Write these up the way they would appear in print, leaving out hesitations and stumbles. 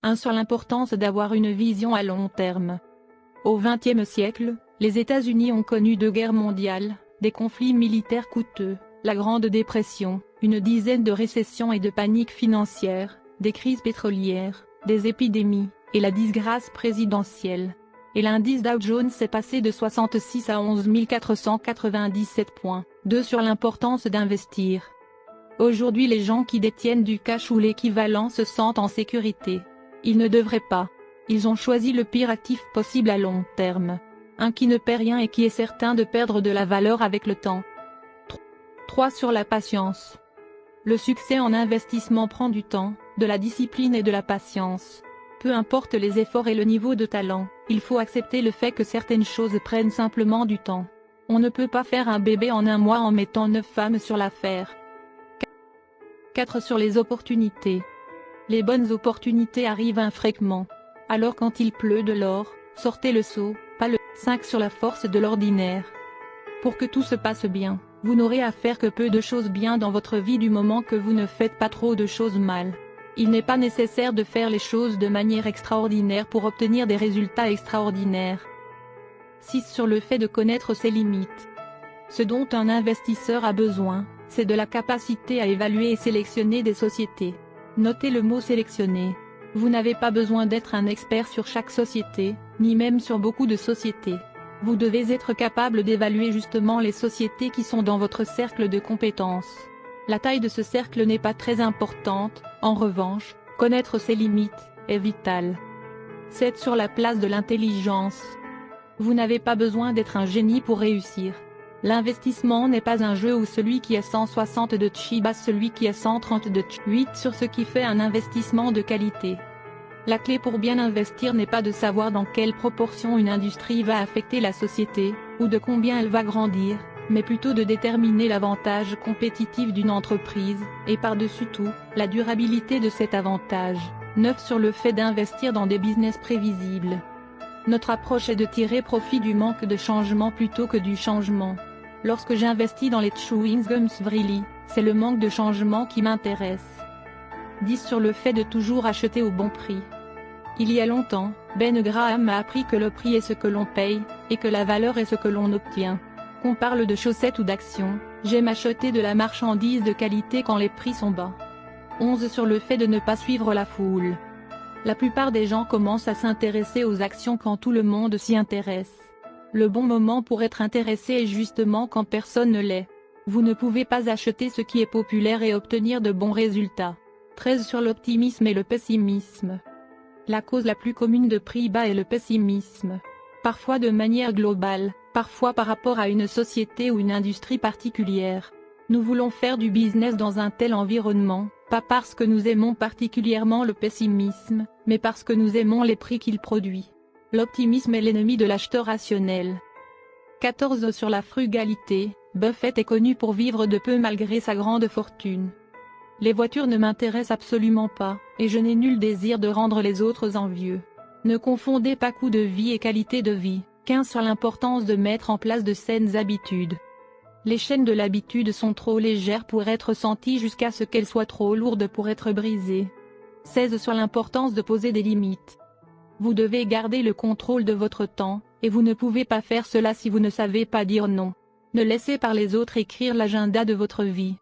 1 sur l'importance d'avoir une vision à long terme. Au XXe siècle, les États-Unis ont connu 2 guerres mondiales, des conflits militaires coûteux, la Grande Dépression, une dizaine de récessions et de paniques financières, des crises pétrolières, des épidémies, et la disgrâce présidentielle. Et l'indice Dow Jones s'est passé de 66 à 11 497 points. 2 sur l'importance d'investir. Aujourd'hui les gens qui détiennent du cash ou l'équivalent se sentent en sécurité. Ils ne devraient pas. Ils ont choisi le pire actif possible à long terme. Un qui ne perd rien et qui est certain de perdre de la valeur avec le temps. 3 sur la patience. Le succès en investissement prend du temps, de la discipline et de la patience. Peu importe les efforts et le niveau de talent, il faut accepter le fait que certaines choses prennent simplement du temps. On ne peut pas faire un bébé en 1 mois en mettant 9 femmes sur l'affaire. 4 sur les opportunités. Les bonnes opportunités arrivent infréquemment. Alors quand il pleut de l'or, sortez le seau, pas le 5 sur la force de l'ordinaire. Pour que tout se passe bien, vous n'aurez à faire que peu de choses bien dans votre vie du moment que vous ne faites pas trop de choses mal. Il n'est pas nécessaire de faire les choses de manière extraordinaire pour obtenir des résultats extraordinaires. 6 sur le fait de connaître ses limites. Ce dont un investisseur a besoin, c'est de la capacité à évaluer et sélectionner des sociétés. Notez le mot sélectionner. Vous n'avez pas besoin d'être un expert sur chaque société, ni même sur beaucoup de sociétés. Vous devez être capable d'évaluer justement les sociétés qui sont dans votre cercle de compétences. La taille de ce cercle n'est pas très importante, en revanche, connaître ses limites est vital. 7 sur la place de l'intelligence. Vous n'avez pas besoin d'être un génie pour réussir. L'investissement n'est pas un jeu où celui qui a 160 de chi bat celui qui a 130 de chi. 8 sur ce qui fait un investissement de qualité. La clé pour bien investir n'est pas de savoir dans quelle proportion une industrie va affecter la société, ou de combien elle va grandir, mais plutôt de déterminer l'avantage compétitif d'une entreprise, et par-dessus tout, la durabilité de cet avantage. 9 sur le fait d'investir dans des business prévisibles. Notre approche est de tirer profit du manque de changement plutôt que du changement. Lorsque j'investis dans les chewing gums Vrili, c'est le manque de changement qui m'intéresse. 10 sur le fait de toujours acheter au bon prix. Il y a longtemps, Ben Graham m'a appris que le prix est ce que l'on paye, et que la valeur est ce que l'on obtient. Qu'on parle de chaussettes ou d'actions, j'aime acheter de la marchandise de qualité quand les prix sont bas. 11 sur le fait de ne pas suivre la foule. La plupart des gens commencent à s'intéresser aux actions quand tout le monde s'y intéresse. Le bon moment pour être intéressé est justement quand personne ne l'est. Vous ne pouvez pas acheter ce qui est populaire et obtenir de bons résultats. 13 sur l'optimisme et le pessimisme. La cause la plus commune de prix bas est le pessimisme. Parfois de manière globale, parfois par rapport à une société ou une industrie particulière. Nous voulons faire du business dans un tel environnement, pas parce que nous aimons particulièrement le pessimisme, mais parce que nous aimons les prix qu'il produit. L'optimisme est l'ennemi de l'acheteur rationnel. 14 sur la frugalité. Buffett est connu pour vivre de peu malgré sa grande fortune. Les voitures ne m'intéressent absolument pas, et je n'ai nul désir de rendre les autres envieux. Ne confondez pas coût de vie et qualité de vie. 15 sur l'importance de mettre en place de saines habitudes. Les chaînes de l'habitude sont trop légères pour être senties jusqu'à ce qu'elles soient trop lourdes pour être brisées. 16 sur l'importance de poser des limites. Vous devez garder le contrôle de votre temps, et vous ne pouvez pas faire cela si vous ne savez pas dire non. Ne laissez pas les autres écrire l'agenda de votre vie.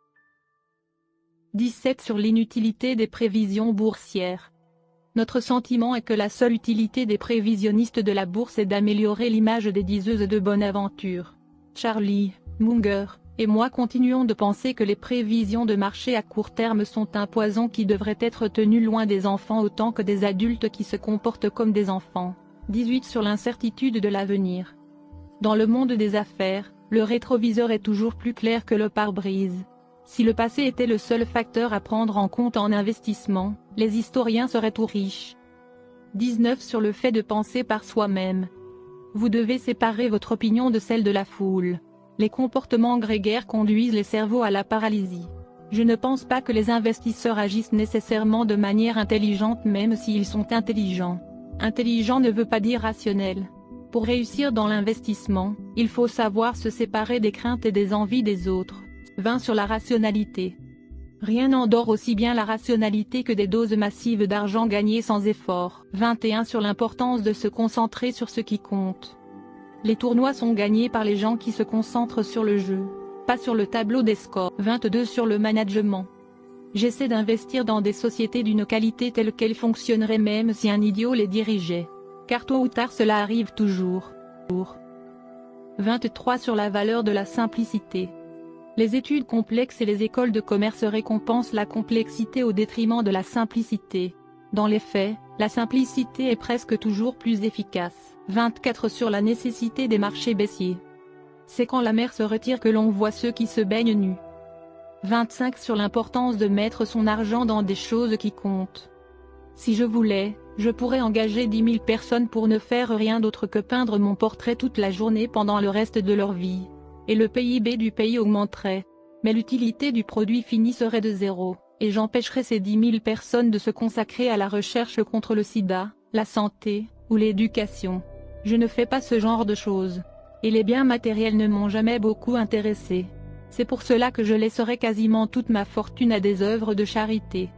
17 sur l'inutilité des prévisions boursières. Notre sentiment est que la seule utilité des prévisionnistes de la bourse est d'améliorer l'image des diseuses de bonne aventure. Charlie Munger et moi continuons de penser que les prévisions de marché à court terme sont un poison qui devrait être tenu loin des enfants autant que des adultes qui se comportent comme des enfants. 18 sur l'incertitude de l'avenir. Dans le monde des affaires, le rétroviseur est toujours plus clair que le pare-brise. Si le passé était le seul facteur à prendre en compte en investissement, les historiens seraient tout riches. 19 sur le fait de penser par soi-même. Vous devez séparer votre opinion de celle de la foule. Les comportements grégaires conduisent les cerveaux à la paralysie. Je ne pense pas que les investisseurs agissent nécessairement de manière intelligente même s'ils sont intelligents. Intelligent ne veut pas dire rationnel. Pour réussir dans l'investissement, il faut savoir se séparer des craintes et des envies des autres. 20 sur la rationalité. Rien n'endort aussi bien la rationalité que des doses massives d'argent gagnées sans effort. 21 sur l'importance de se concentrer sur ce qui compte. Les tournois sont gagnés par les gens qui se concentrent sur le jeu, pas sur le tableau des scores. 22 sur le management. J'essaie d'investir dans des sociétés d'une qualité telle qu'elles fonctionneraient même si un idiot les dirigeait. Car tôt ou tard cela arrive toujours. 23 sur la valeur de la simplicité. Les études complexes et les écoles de commerce récompensent la complexité au détriment de la simplicité. Dans les faits, la simplicité est presque toujours plus efficace. 24 sur la nécessité des marchés baissiers. C'est quand la mer se retire que l'on voit ceux qui se baignent nus. 25 sur l'importance de mettre son argent dans des choses qui comptent. Si je voulais, je pourrais engager 10 000 personnes pour ne faire rien d'autre que peindre mon portrait toute la journée pendant le reste de leur vie. Et le PIB du pays augmenterait. Mais l'utilité du produit fini serait de zéro, et j'empêcherais ces 10 000 personnes de se consacrer à la recherche contre le sida, la santé, ou l'éducation. Je ne fais pas ce genre de choses. Et les biens matériels ne m'ont jamais beaucoup intéressé. C'est pour cela que je laisserai quasiment toute ma fortune à des œuvres de charité.